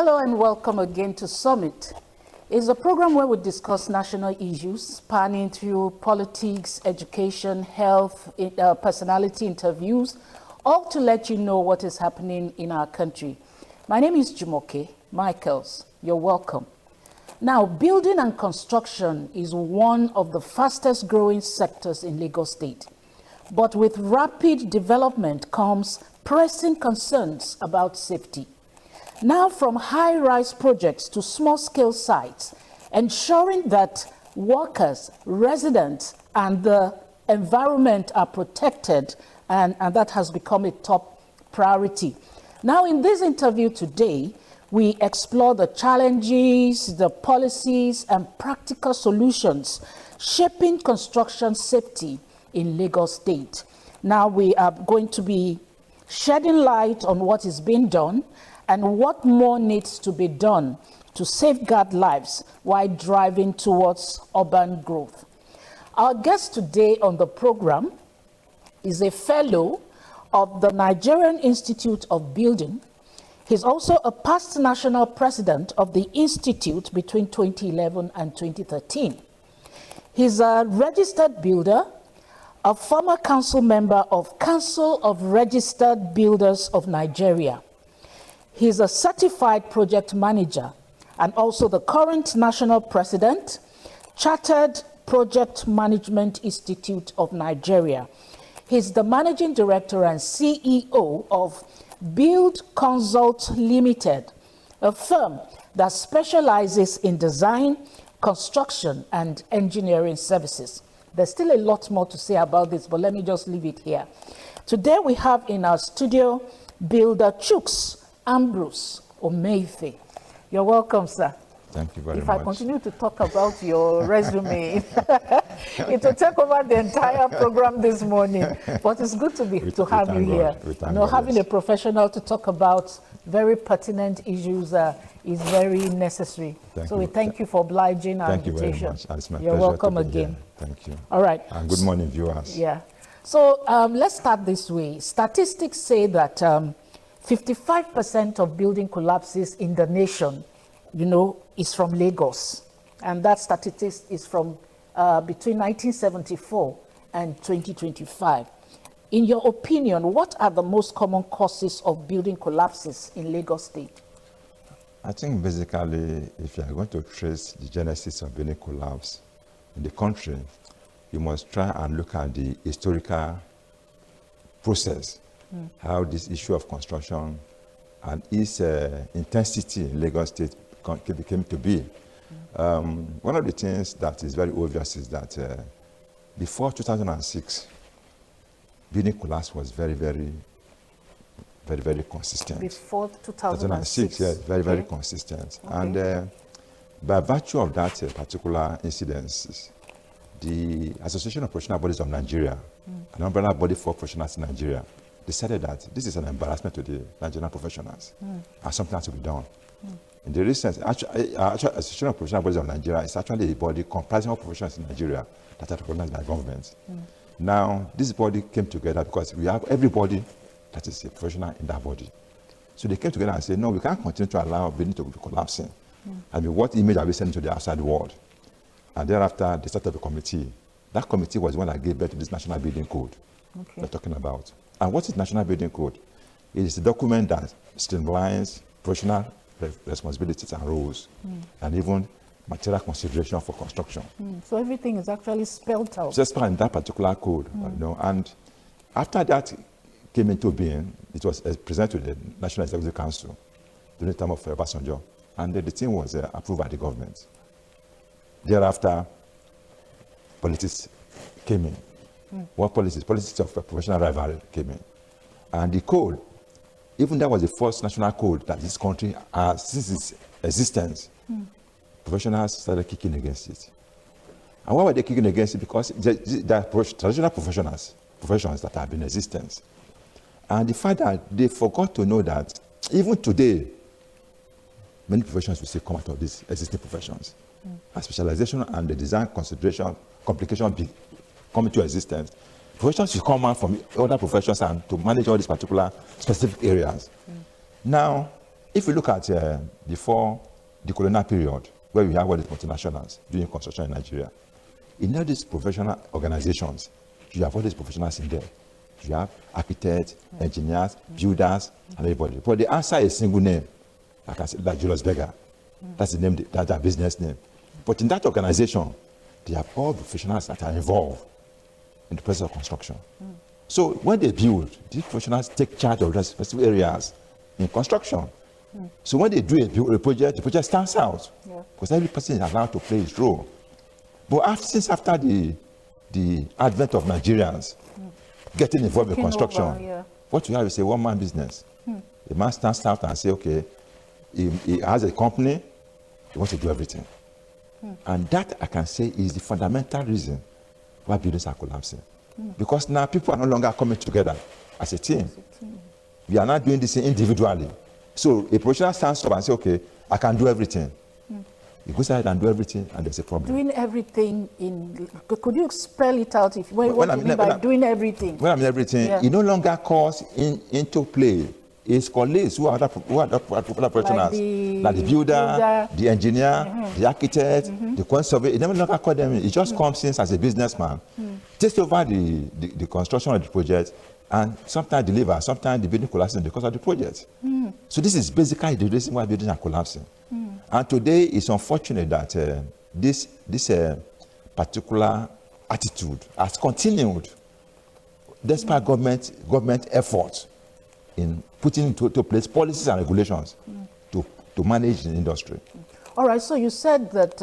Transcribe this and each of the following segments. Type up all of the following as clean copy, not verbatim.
Hello and welcome again to Summit. It's a program where we discuss national issues spanning through politics, education, health, personality interviews, all to let you know what is happening in our country. My name is Jumoke Michaels. You're welcome. Now, building and construction is one of the fastest growing sectors in Lagos State. But with rapid development comes pressing concerns about safety. Now, from high-rise projects to small-scale sites, ensuring that workers, residents, and the environment are protected, and that has become a top priority. Now, in this interview today, we explore the challenges, the policies, and practical solutions shaping construction safety in Lagos State. Now, we are going to be shedding light on what is being done and what more needs to be done to safeguard lives while driving towards urban growth. Our guest today on the program is a fellow of the Nigerian Institute of Building. He's also a past national president of the Institute between 2011 and 2013. He's a registered builder, a former council member of Council of Registered Builders of Nigeria. He's a certified project manager and also the current national president, Chartered Project Management Institute of Nigeria. He's the managing director and CEO of Build Consult Limited, a firm that specializes in design, construction, and engineering services. There's still a lot more to say about this, but let me just leave it here. Today we have in our studio Builder Chuks Ambrose Omeife. You're welcome, sir. Thank you very much. If I continue to talk about your resume, it will take over the entire program this morning. But it's good to have you here. Having a professional to talk about very pertinent issues is very necessary. So we thank you for obliging our invitation. Thank you very much. It's my You're pleasure welcome to be again. Here. Thank you. All right. And good morning, viewers. Yeah. So let's start this way. Statistics say that 55% of building collapses in the nation, is from Lagos. And that statistics is from between 1974 and 2025. In your opinion, what are the most common causes of building collapses in Lagos State? I think basically, if you are going to trace the genesis of building collapse in the country, you must try and look at the historical process, how this issue of construction and its intensity in Lagos State came to be. One of the things that is very obvious is that before 2006, building collapse was very consistent. Before 2006? Yes, very consistent. Okay. And by virtue of that particular incidence, the Association of Professional Bodies of Nigeria, an umbrella body for professionals in Nigeria, decided that this is an embarrassment to the Nigerian professionals and something has to be done. In the recent, Association of Professional Bodies of Nigeria is actually a body comprising all professionals in Nigeria that are recognized by government. Now, this body came together because we have everybody that is a professional in that body. So they came together and said, no, we can't continue to allow building to be collapsing. I mean, what image are we sending to the outside world? And thereafter, they started a committee. That committee was the one that gave birth to this National Building Code we're talking about. And what is National Building Code? It is a document that streamlines professional responsibilities and roles, and even material consideration for construction. So everything is actually spelled out. Just in that particular code, And after that came into being, it was presented to the National Executive Council during the time of Obasanjo, and the thing was approved by the government. Thereafter, politics came in. What politics? Politics of professional rivalry came in. And the code, even that was the first national code that this country has since its existence, professionals started kicking against it. And why were they kicking against it? Because there are traditional professions that have been in existence. And the fact that they forgot to know that even today, many professions will still come out of these existing professions. And specialization and the design consideration, complication come into existence. Professions will come out from other professions and to manage all these particular specific areas. Now, If you look at before the colonial period, where we have all these multinationals doing construction in Nigeria, in all these professional organizations, you have all these professionals in there. You have architects, engineers, builders, and everybody. But the answer is a single name, like I said, like Julius Berger. That's the name, that's their business name. But in that organization, they have all professionals that are involved in the process of construction. So when they build, these professionals take charge of the specific areas in construction. So when they do a project, the project stands out because every person is allowed to play his role. But since after the advent of Nigerians getting involved in construction, what you have is a one-man business. The man stands out and say, okay, he has a company, he wants to do everything. And that, I can say, is the fundamental reason why buildings are collapsing. Because now people are no longer coming together as a team. We are not doing this individually. So a professional stands up and says, okay, I can do everything. He goes ahead and do everything, and there's a problem. Doing everything could you spell it out if what you mean by doing everything? When I mean everything, it no longer calls into play his colleagues who are other professionals, like the builder, the engineer, the architect, the conservator. It never longer call them. It just comes in as a businessman, takes over the construction of the project, and sometimes deliver, sometimes the building collapses because of the project. So this is basically the reason why buildings are collapsing. And today it's unfortunate that this particular attitude has continued despite government efforts in putting into place policies and regulations to manage the industry. All right, so you said that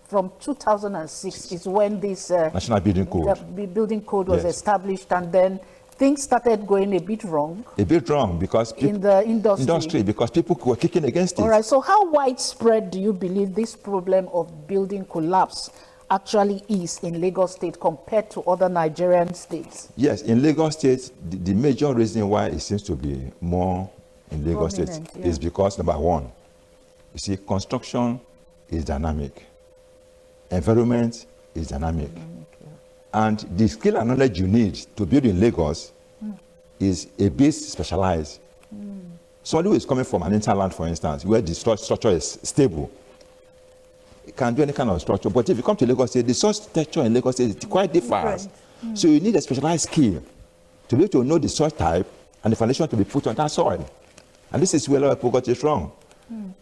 from 2006 is when this National Building Code, building code was established, and then things started going a bit wrong. A bit wrong because in the industry because people were kicking against it. All right, so how widespread do you believe this problem of building collapse actually is in Lagos State compared to other Nigerian states? Yes, in Lagos State, the major reason why it seems to be more in Lagos State is because, number one, you see, construction is dynamic. Environment is dynamic. And the skill and knowledge you need to build in Lagos is a bit specialized. Somebody who is coming from an hinterland, for instance, where the structure is stable, it can do any kind of structure. But if you come to Lagos State, the soil structure in Lagos State is quite different. So you need a specialized skill to be able to know the soil type and the foundation to be put on that soil. And this is where a lot of people got it wrong.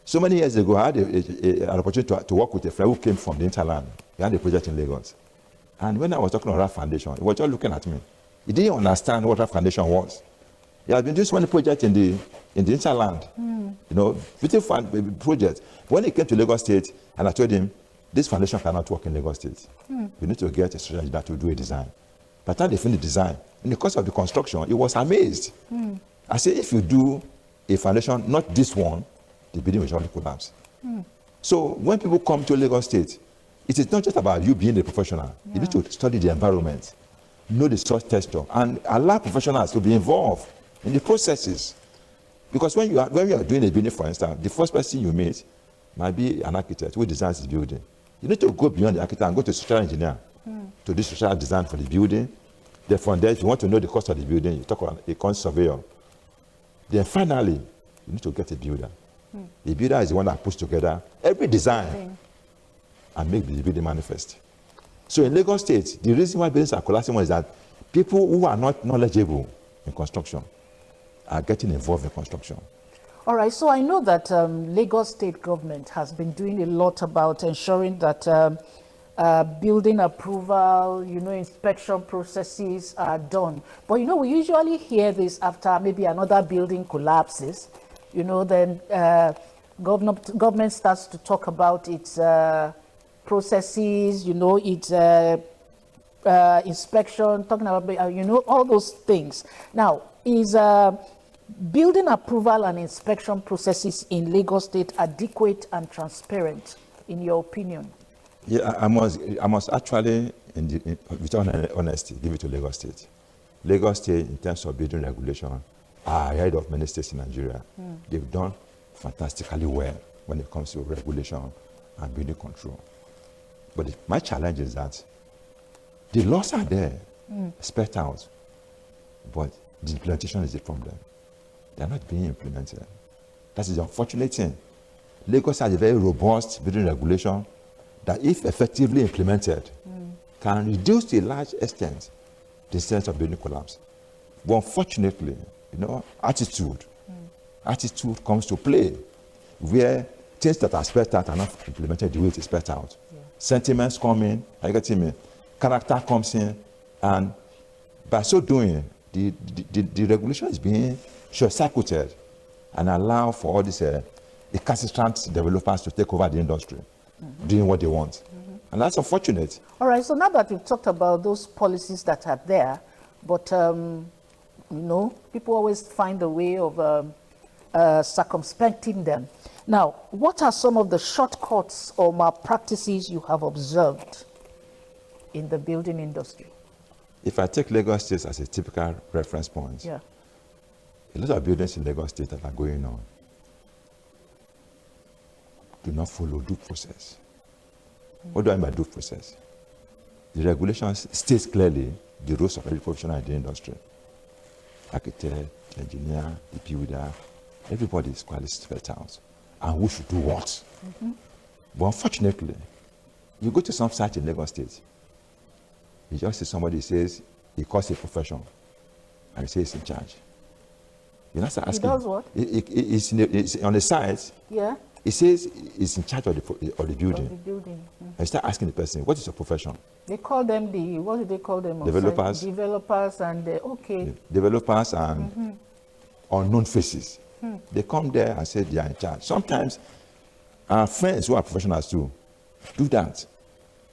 So many years ago, I had an opportunity to work with a friend who came from the hinterland. He had a project in Lagos. And when I was talking about that foundation, he was just looking at me. He didn't understand what that foundation was. He had been doing so many projects in the hinterland, you know, beautiful projects. When he came to Lagos State, and I told him, this foundation cannot work in Lagos State. You need to get a strategy that will do a design. By the time they finished the design, in the course of the construction, he was amazed. I said, if you do a foundation, not this one, the building will surely collapse. So when people come to Lagos State, it is not just about you being a professional. You need to study the environment, know the soil texture, and allow professionals to be involved in the processes. Because when you are doing a building, for instance, the first person you meet might be an architect who designs the building. You need to go beyond the architect and go to a structural engineer to do structural design for the building. Then from there, if you want to know the cost of the building, you talk about a cost surveyor. Then finally, you need to get a builder. The builder is the one that puts together every design and make the building manifest. So in Lagos State, the reason why buildings are collapsing is that people who are not knowledgeable in construction are getting involved in construction. All right, so I know that Lagos State government has been doing a lot about ensuring that building approval, inspection processes are done. But, we usually hear this after maybe another building collapses. Then government starts to talk about its processes, its inspection, talking about, all those things. Now, is building approval and inspection processes in Lagos State adequate and transparent, in your opinion? Yeah, I must actually, with honesty, give it to Lagos State. Lagos State, in terms of building regulation, are ahead of many states in Nigeria. They've done fantastically well when it comes to regulation and building control. But my challenge is that the laws are there, spelled out, but the implementation is the problem. They're not being implemented. That is the unfortunate thing. Lagos has a very robust building regulation that, if effectively implemented, can reduce to a large extent the incidence of building collapse. But unfortunately, attitude comes to play, where things that are spelled out are not implemented the way it is spelled out. Yeah. Sentiments come in, are you getting me? Character comes in, and by so doing, the regulation is being short-circuited and allow for all these recalcitrant developers to take over the industry, doing what they want. And that's unfortunate. All right, so now that we've talked about those policies that are there, but people always find a way of circumspecting them. Now, what are some of the shortcuts or malpractices you have observed in the building industry? If I take Lagos State as a typical reference point, yeah, a lot of buildings in Lagos State that are going on do not follow due process. What do I mean by due process? The regulations states clearly the roles of every professional in the industry. Architect, engineer, the builder, everybody is quite spelled out. And who should do what? But unfortunately, you go to some site in Lagos State, you just see somebody says he calls a profession, and he says he's in charge. You start asking. He does what? It's on the site. Yeah. He says he's in charge of the building. Of the building. And you start asking the person, what is your profession? They call them what do they call them? Developers. Developers and okay. Developers and unknown faces. They come there and say they are in charge. Sometimes our friends who are professionals too do that.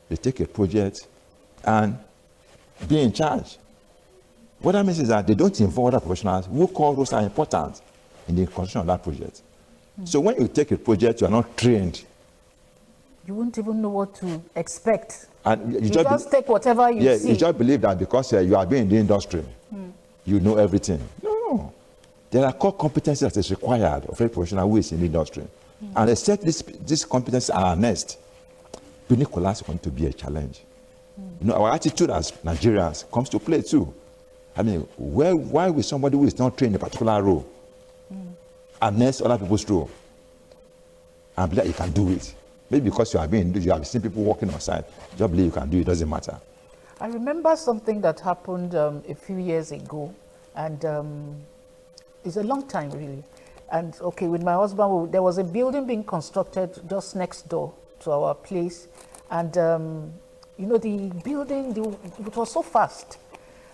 They take a project and be in charge. What that means is that they don't involve other professionals who call those are important in the construction of that project. So when you take a project, you are not trained. You wouldn't even know what to expect. And you just take whatever you see. You just believe that because you are being in the industry, you know everything. No. There are core competencies that is required of every professional who is in the industry. And except these competencies are harnessed, building collapse is going to be a challenge. Our attitude as Nigerians comes to play too. I mean, why will somebody who is not trained in a particular role harness other people's role and believe you can do it? Maybe because you have seen people working on site, you just believe you can do it, doesn't matter. I remember something that happened a few years ago, and it's a long time really. And okay, with my husband, there was a building being constructed just next door to our place, and the building, it was so fast.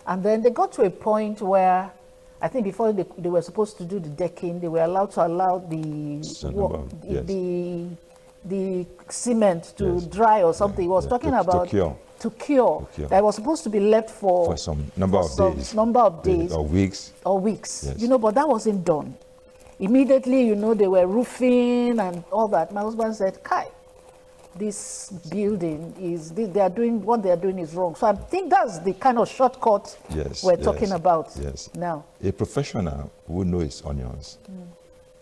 And then they got to a point where I think before they were supposed to do the decking, they were allowed to allow the cement to dry or something. He was talking about to cure. That was supposed to be left for some number of days or weeks. Yes. But that wasn't done. Immediately, they were roofing and all that. My husband said, Kai, this building what they are doing is wrong. So I think that's the kind of shortcut we're talking about now. A professional who knows his onions,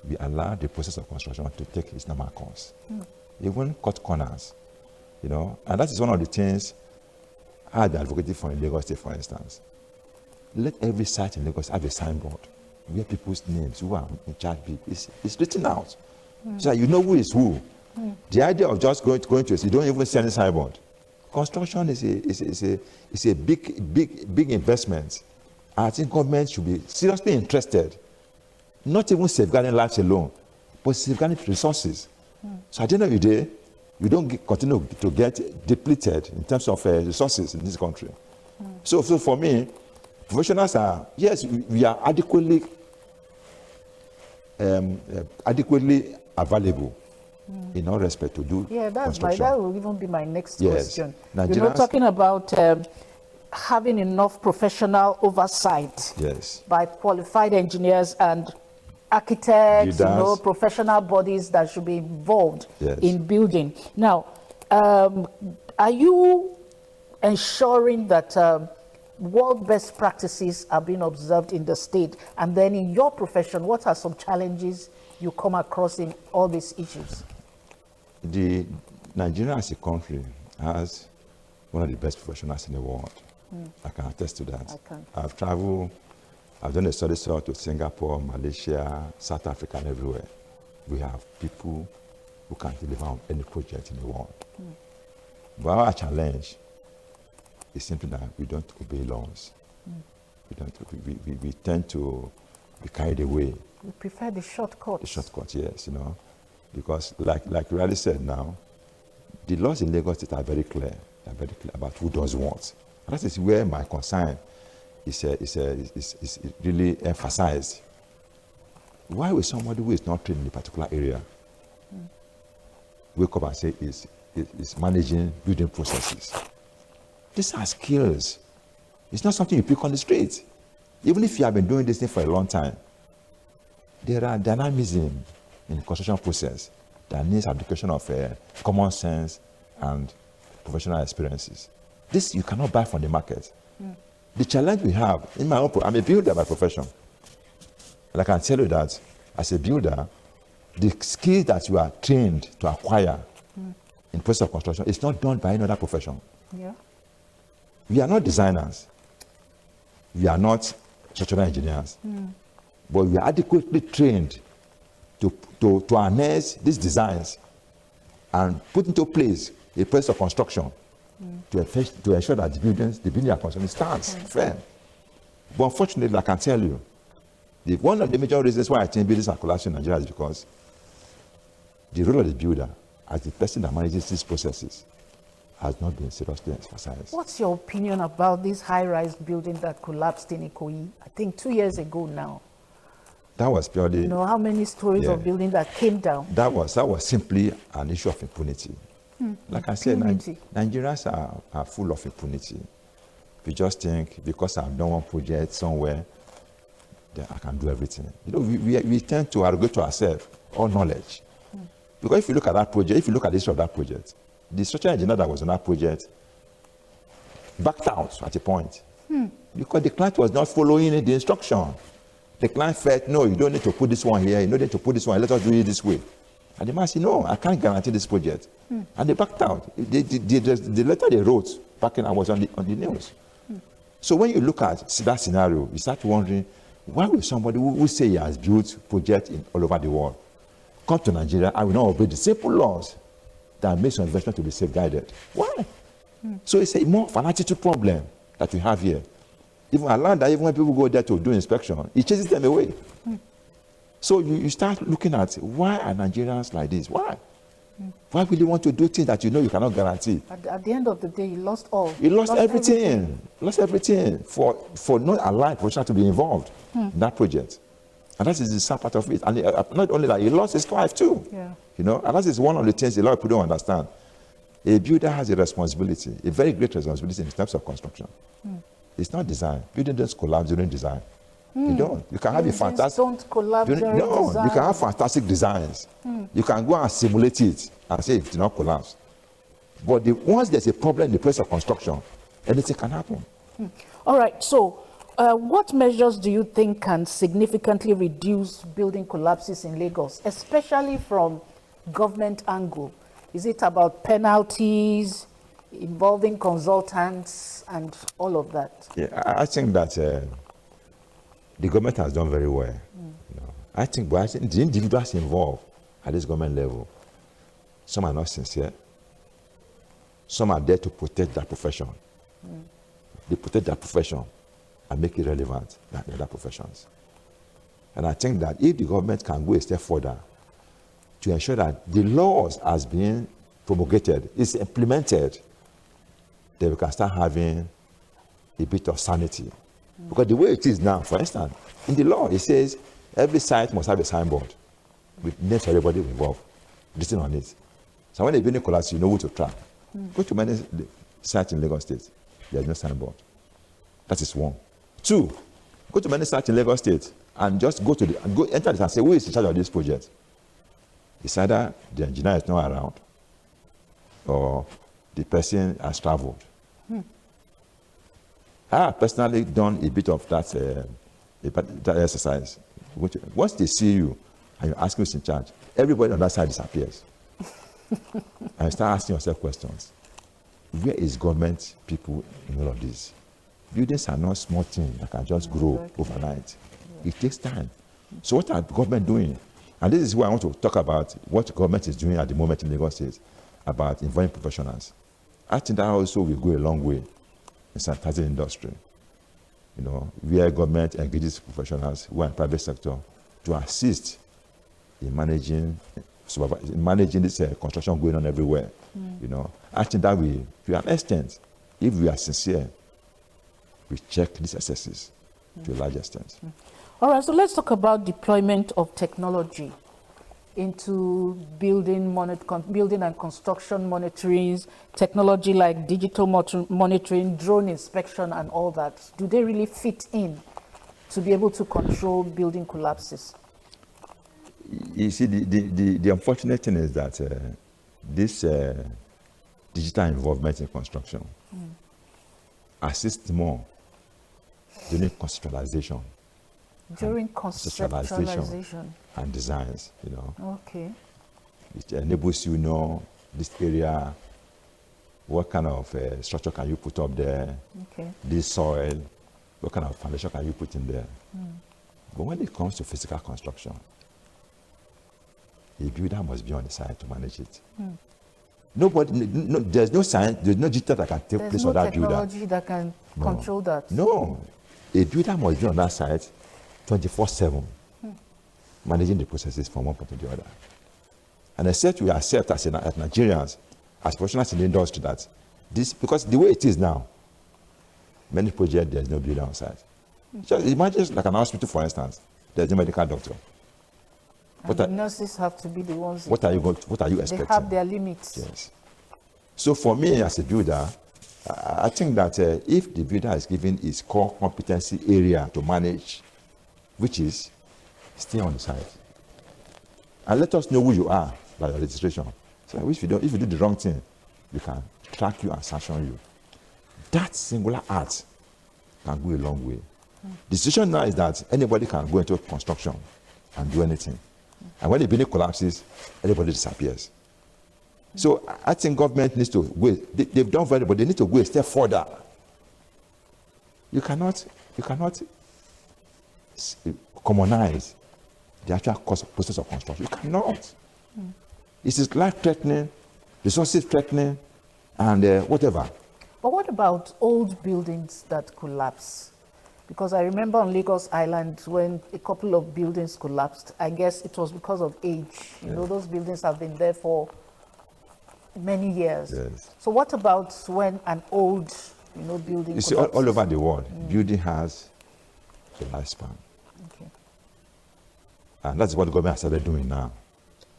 we allow the process of construction to take its normal course. Even cut corners, and that is one of the things I had advocated for in Lagos State, for instance. Let every site in Lagos have a signboard where people's names who are in charge is written out, so that you know who is who. The idea of just going to you don't even see any signboard. Construction is a big investment. I think government should be seriously interested, not even safeguarding lives alone, but safeguarding resources. So at the end of the day, we don't continue to get depleted in terms of resources in this country. So for me, professionals are, yes, we are adequately available in all respect to do construction. That will even be my next question. Talking about having enough professional oversight by qualified engineers and architects, professional bodies that should be involved in building. Now, are you ensuring that world best practices are being observed in the state? And then in your profession, what are some challenges you come across in all these issues? Nigeria as a country has one of the best professionals in the world. I can attest to that. I've traveled, I've done a study tour to Singapore, Malaysia, South Africa, and everywhere. we have people who can deliver on any project in the world. But our challenge is simply that we don't obey laws. We tend to be carried away. We prefer the shortcuts. The shortcut, yes, because like you already said now, the laws in Lagos State are very clear. They're very clear about who does what. And that is where my concern is really emphasized. Why will somebody who is not trained in a particular area wake up and say is managing building processes? These are skills. It's not something you pick on the street. Even if you have been doing this thing for a long time, there are dynamism in the construction process that needs application of common sense and professional experiences. This you cannot buy from the market. The challenge we have, in my own, I'm a builder by profession. And I can tell you that as a builder, the skills that you are trained to acquire in the process of construction is not done by any other profession. Yeah. We are not designers. We are not structural engineers. But we are adequately trained to harness these designs and put into place a process of construction to ensure that the building are construction stands firm. But unfortunately, I can tell you, one of the major reasons why I think buildings are collapsing in Nigeria is because the role of the builder as the person that manages these processes has not been seriously emphasized. What's your opinion about this high-rise building that collapsed in Ikoyi, I think 2 years ago now? That was purely... You know how many stories of building that came down? That was simply an issue of impunity. Like I said, Nigerians are full of impunity. We just think because I've done one project somewhere, then I can do everything. We tend to arrogate to ourselves all knowledge. Because if you look at that project, if you look at the history of that project, the structural engineer that was on that project backed out at a point because the client was not following the instruction. The client felt, no, you don't need to put this one here, you don't need to put this one, let us do it this way. And the man said, no, I can't guarantee this project. And they backed out. The letter they wrote backing out was on the news. So when you look at that scenario, you start wondering, why will somebody who say he has built projects all over the world come to Nigeria and will not obey the simple laws that make some investment to be safeguarded? Why? So it's a more of an attitude problem that we have here. Even I learned that even when people go there to do inspection, it chases them away. So you start looking at, why are Nigerians like this? Why? Why will you want to do things that you know you cannot guarantee? At the end of the day, you lost all. You lost everything. Lost everything for not aligned professional to be involved in that project. And that is the sad part of it. And not only that, he lost his life too. Yeah. And that is one of the things a lot of people don't understand. A builder has a responsibility, a very great responsibility in terms of construction. It's not design. Building doesn't collapse during design. You don't. You can have a fantastic... don't collapse during design. You can have fantastic designs. You can go and simulate it and say it did not collapse. But once there's a problem in the place of construction, anything can happen. All right. So what measures do you think can significantly reduce building collapses in Lagos, especially from government angle? Is it about penalties, involving consultants, and all of that? Yeah, I think that the government has done very well. I think the individuals involved at this government level, some are not sincere. Some are there to protect their profession. They protect their profession and make it relevant than the other professions. And I think that if the government can go a step further to ensure that the laws as being promulgated is implemented, then we can start having a bit of sanity. Because the way it is now, for instance, in the law, it says every site must have a signboard with names of everybody involved, written on it. So when a building collapses, you know who to track. Go to many sites in Lagos State, there's no signboard. That is one. Two, go to many sites in Lagos State and just go enter this and say, who is in charge of this project? It's either the engineer is not around or the person has traveled. I have personally done a bit of that exercise. Once they see you and you ask who's in charge, everybody on that side disappears. And you start asking yourself questions. Where is government people in all of this? Buildings are not small things that can just grow overnight. It takes time. So what are the government doing? And this is why I want to talk about what the government is doing at the moment in Lagos State about involving professionals. I think that also will go a long way in sanitizing industry. You know, where government engages professionals who are in private sector to assist in managing this construction going on everywhere. You know, I think that we, to an extent, if we are sincere, we check these excesses to a large extent. All right, so let's talk about deployment of technology into building and construction monitoring, technology like digital monitoring, drone inspection, and all that. Do they really fit in to be able to control building collapses? You see, the unfortunate thing is that this digital involvement in construction assists more during conceptualization. During conceptualization and designs, you know. Okay. It enables you know this area, what kind of structure can you put up there, okay, this soil, what kind of foundation can you put in there. But when it comes to physical construction, a builder must be on the side to manage it. Nobody, there's no science, there's no digital that can take place on that builder. There's no technology that can control that. No, a builder must be on that side 24/7, managing the processes from one point to the other. And except we accept as Nigerians, as professionals in the industry, that this, because the way it is now, many projects there's no builder on site. Just imagine like an hospital, for instance, there's no medical doctor. And the nurses have to be the ones. What are you expecting? They have their limits. Yes. So for me as a builder, I think that if the builder is given his core competency area to manage, which is stay on the side, and let us know who you are by your registration. So if you do the wrong thing, we can track you and sanction you. That singular act can go a long way. The situation now is that anybody can go into construction and do anything. And when the building collapses, everybody disappears. So I think government needs to go, they've done very, but they need to go a step further. You cannot commonize the actual process of construction. You cannot. It is life-threatening, resources-threatening, and whatever. But what about old buildings that collapse? Because I remember on Lagos Island when a couple of buildings collapsed, I guess it was because of age. You know, those buildings have been there for many years. Yes. So what about when an old, building You see, collapses? all over the world, building has a lifespan. Okay. And that's what the government has started doing now.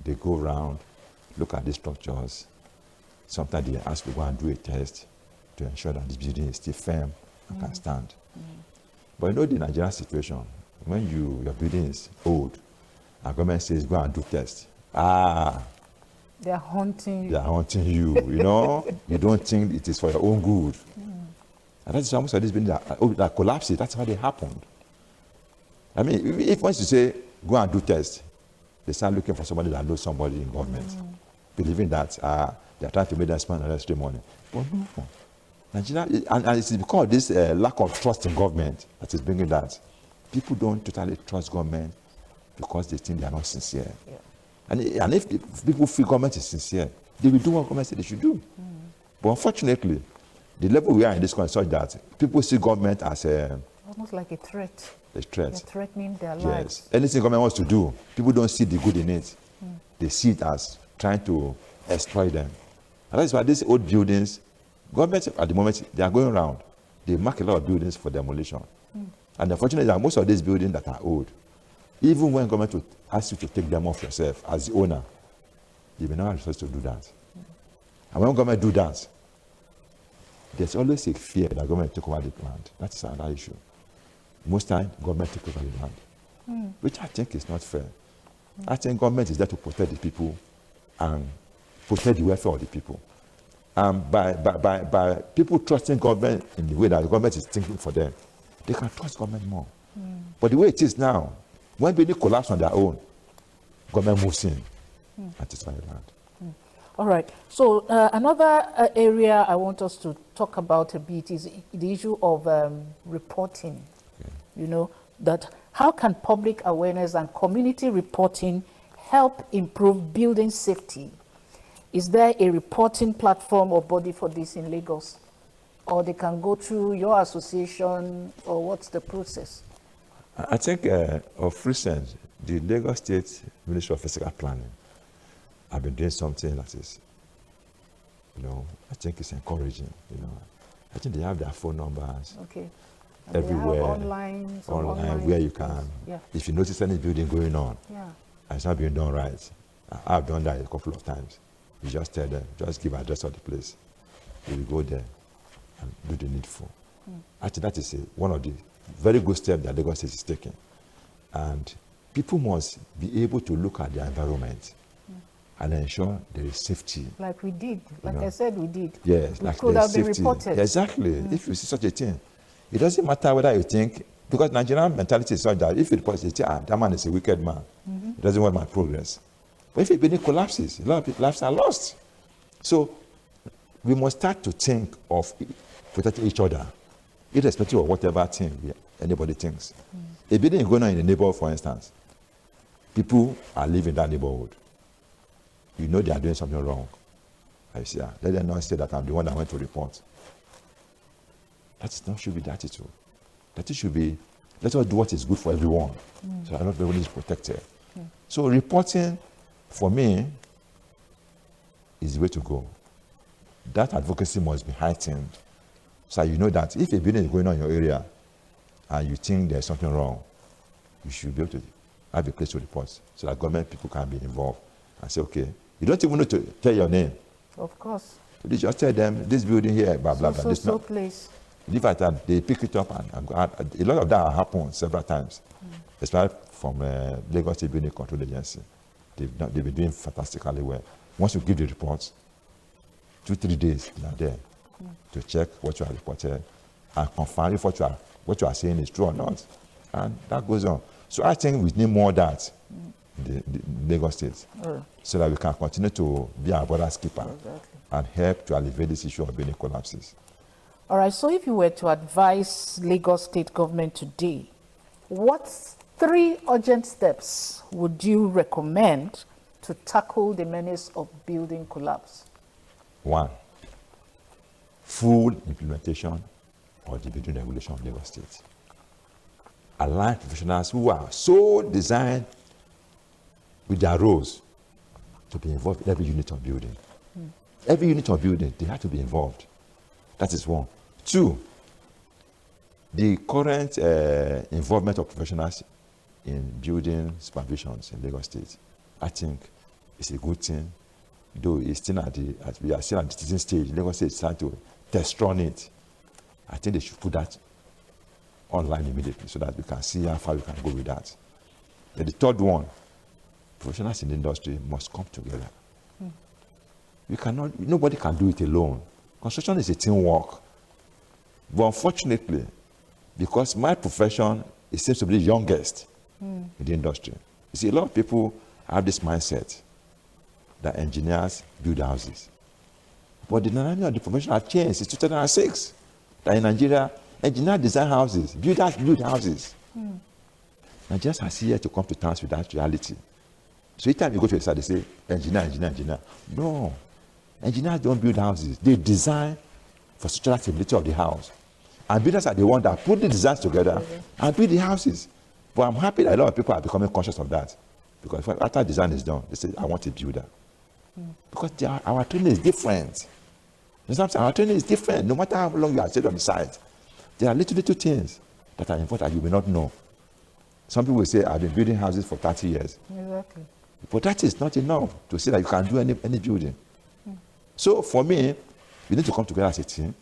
They go around, look at these structures. Sometimes they ask to go and do a test to ensure that the building is still firm and can stand. But you know the Nigerian situation, when your building is old, and government says go and do tests. They are haunting you. They are haunting you, you know. You don't think it is for your own good. And that's why most of these buildings that collapse, that's how they happened. I mean, if once you say go and do tests, they start looking for somebody that knows somebody in government, believing that they're trying to make them spend extra money. But no. Nigeria, and it's because of this lack of trust in government that is bringing that. People don't totally trust government because they think they are not sincere. Yeah. And if people feel government is sincere, they will do what government said they should do. But unfortunately, the level we are in this country is such that people see government as almost like a threat. A threat. They're threatening their Yes. lives. Anything government wants to do, people don't see the good in it. They see it as trying to exploit them. And that's why these old buildings, government at the moment, they are going around. They mark a lot of buildings for demolition. And unfortunately, that most of these buildings that are old, even when government will ask you to take them off yourself as the owner, you may not have resources to do that. And when government do that, there's always a fear that government take over the land. That is another issue. Most time, government take over the land, which I think is not fair. I think government is there to protect the people and protect the welfare of the people. By people trusting government in the way that the government is thinking for them, they can trust government more. But the way it is now, when buildings collapse on their own, government moves in and takes over the land. All right. So another area I want us to talk about a bit is the issue of reporting. Okay. You know, that how can public awareness and community reporting help improve building safety. Is there a reporting platform or body for this in Lagos? Or they can go through your association, or what's the process? I think of recent, the Lagos State Ministry of Physical Planning have been doing something that is, I think it's encouraging, I think they have their phone numbers. Okay. And Everywhere. They have online where you can. Yeah. If you notice any building going on, Yeah. and it's not being done right, I've done that a couple of times. You just tell them, just give address of the place. You will go there and do the needful. I think that is one of the very good steps that Lagos State is taking. And people must be able to look at their environment and ensure there is safety. Like we did. Like I said, we did. Yes, We like could there's have been safety. reported. Exactly. If you see such a thing, it doesn't matter whether you think, because Nigerian mentality is such that if you report it, that man is a wicked man. He doesn't want my progress. But if a building collapses, a lot of people's lives are lost. So we must start to think of protecting each other, irrespective of whatever thing anybody thinks. A building is going on in a neighborhood, for instance. People are living in that neighborhood. You know they are doing something wrong. I say, let them not say that I'm the one that went to report. That should be the attitude. That it should be, let us do what is good for everyone. So not everyone is protected. So reporting, for me, is the way to go. That advocacy must be heightened. So you know that if a building is going on in your area and you think there's something wrong, you should be able to have a place to report so that government people can be involved and say, okay, you don't even need to tell your name. Of course. You just tell them, this building here, blah, blah, blah. So place. Leave it at, they pick it up and go out. A lot of that has happened several times, especially from Lagos State Building Control Agency. They've been doing fantastically well. Once you give the reports, 2-3 days they are there to check what you are reported and confirm if what you are saying is true or not. And that goes on. So I think we need more of that in the Lagos State so that we can continue to be our brother's keeper and help to alleviate this issue of building collapses. All right, so if you were to advise Lagos State government today, what 3 urgent steps would you recommend to tackle the menace of building collapse? 1, full implementation of the building regulation of Lagos State. Align professionals who are so designed with their roles to be involved in every unit of building. Every unit of building, they have to be involved. That is 1. 2, the current involvement of professionals in building supervisions in Lagos State, I think it's a good thing, though it's still we are still at the teaching stage. Lagos State is trying to test run it. I think they should put that online immediately so that we can see how far we can go with that. Then the 3rd one, professionals in the industry must come together. Nobody can do it alone. Construction is a teamwork. But unfortunately, because my profession, it seems to be the youngest in the industry. You see, a lot of people have this mindset that engineers build houses. But the dynamic of the profession has changed since 2006. That in Nigeria, engineers design houses, builders build houses. Nigerians are here to come to terms with that reality. So each time you go to a site, they say, engineer. No, engineers don't build houses. They design for structural stability of the house. And builders are the ones that put the designs together and build the houses. But I'm happy that a lot of people are becoming conscious of that. Because after design is done, they say, I want a builder. Because our training is different. You know, our training is different. No matter how long you are stayed on the site, there are little things that are important that you may not know. Some people will say, I've been building houses for 30 years. Exactly. But that is not enough to say that you can do any building. So for me, we need to come together as a team,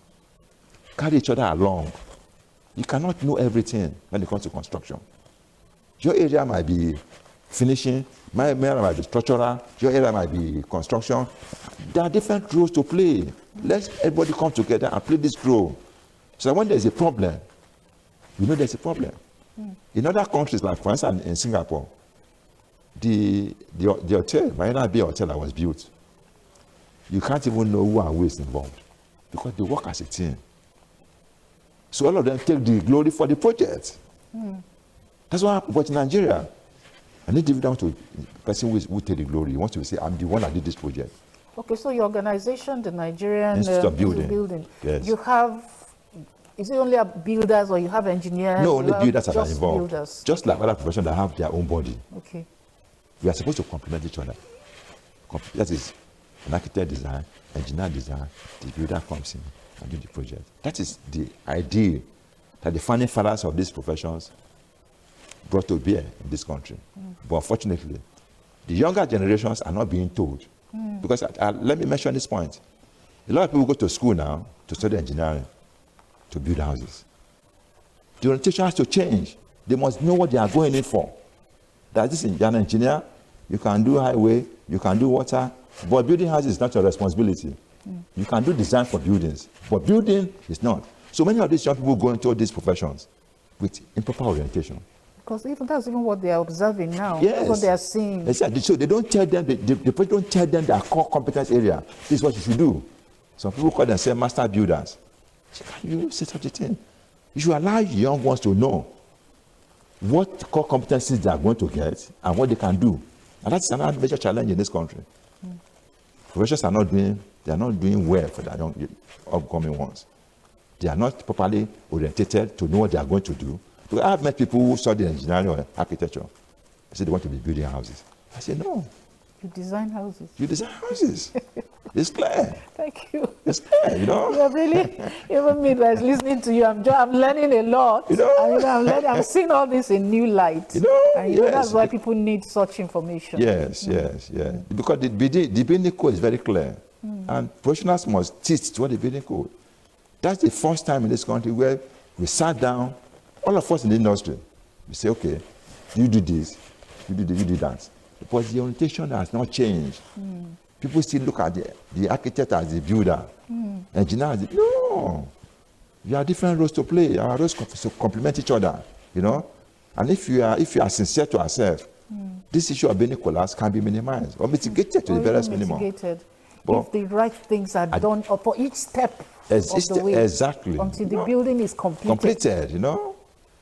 carry each other along. You cannot know everything when it comes to construction. Your area might be finishing, my area might be structural, your area might be construction. There are different roles to play. Let everybody come together and play this role. So that when there's a problem, you know there's a problem. In other countries, like for instance in Singapore, the hotel, Marina Bay Hotel that was built, you can't even know who and who is involved because they work as a team. So all of them take the glory for the project. That's what happened. But in Nigeria, And if you want to, the person who take the glory, he wants to say, I'm the one that did this project. Okay, so your organization, the Nigerian Institute of Building. Yes. You have, is it only builders or you have engineers? No, only builders that are just involved. Builders. Just like other professions that have their own body. Okay. We are supposed to complement each other. That is, an architect design, engineer design, the builder comes in and do the project. That is the idea that the founding fathers of these professions brought to bear in this country. But unfortunately, the younger generations are not being told. Because let me mention this point. A lot of people go to school now to study engineering, to build houses. The orientation has to change. They must know what they are going in for. That this is an engineer, you can do highway, you can do water, but building houses is not your responsibility. You can do design for buildings, but building is not. So many of these young people go into these professions with improper orientation. Because that's even what they are observing now. Yes. That's what they are seeing. Exactly. So they don't tell them, the project don't tell them their core competence area. This is what you should do. Some people call themselves master builders. So can you say such a thing? You should allow young ones to know what core competencies they are going to get and what they can do. And that's another major challenge in this country. Professions are not doing well for the young upcoming ones. They are not properly orientated to know what they are going to do. Because I have met people who study engineering or architecture. They say they want to be building houses. I say, no. You design houses. You design houses. It's clear. Thank you. It's clear, you know. You're really, even me that's listening to you, I'm learning a lot. You know. I'm seeing all this in new light. You know, and yes. That's why people need such information. Yes, yes. Because the building code is very clear. And professionals must teach what the building code. That's the first time in this country where we sat down, all of us in the industry, we say, okay, you do this, you do this, you do that. But the orientation has not changed. People still look at the architect as the builder, engineer as the, no. You have different roles to play. Our roles complement each other, you know. And if you are sincere to ourselves, this issue of building collapse can be minimized or mitigated to the barest minimum. If the right things are done for each step of the way, exactly, until the building is completed, you know,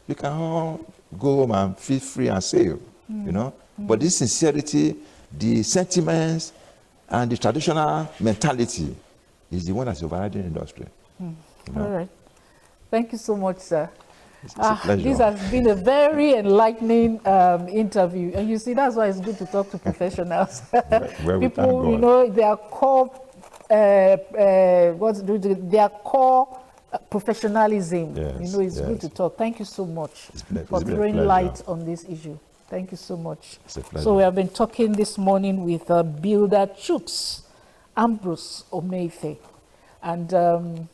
you can all go home and feel free and safe, you know. But this sincerity, the sentiments, and the traditional mentality is the one that's overriding the industry. You know? All right. Thank you so much, sir. It's a pleasure. This has been a very enlightening interview. And you see, that's why it's good to talk to professionals. People, you know, their core, their core professionalism. Yes, you know, it's good to talk. Thank you so much for been a throwing pleasure. light on this issue. Thank you so much. It's a pleasure. So we have been talking this morning with builder Chuks Ambrose Omeife. And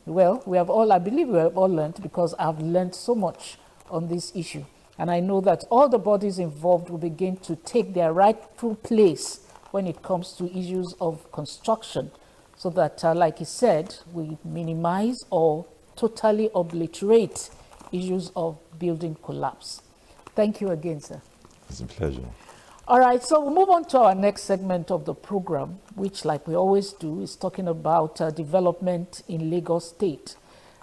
well, I believe we have all learned, because I've learned so much on this issue. And I know that all the bodies involved will begin to take their rightful place when it comes to issues of construction, so that, like he said, we minimize or totally obliterate issues of building collapse. Thank you again, sir. It's a pleasure. All right, so we'll move on to our next segment of the program, which, like we always do, is talking about development in Lagos State.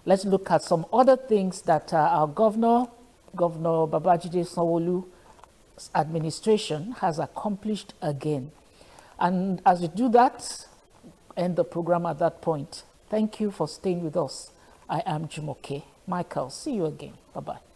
Let's look at some other things that our Governor Babajide Sanwo-Olu's administration has accomplished again. And as we do that, end the program at that point. Thank you for staying with us. I am Jumoke Michael. See you again. Bye-bye.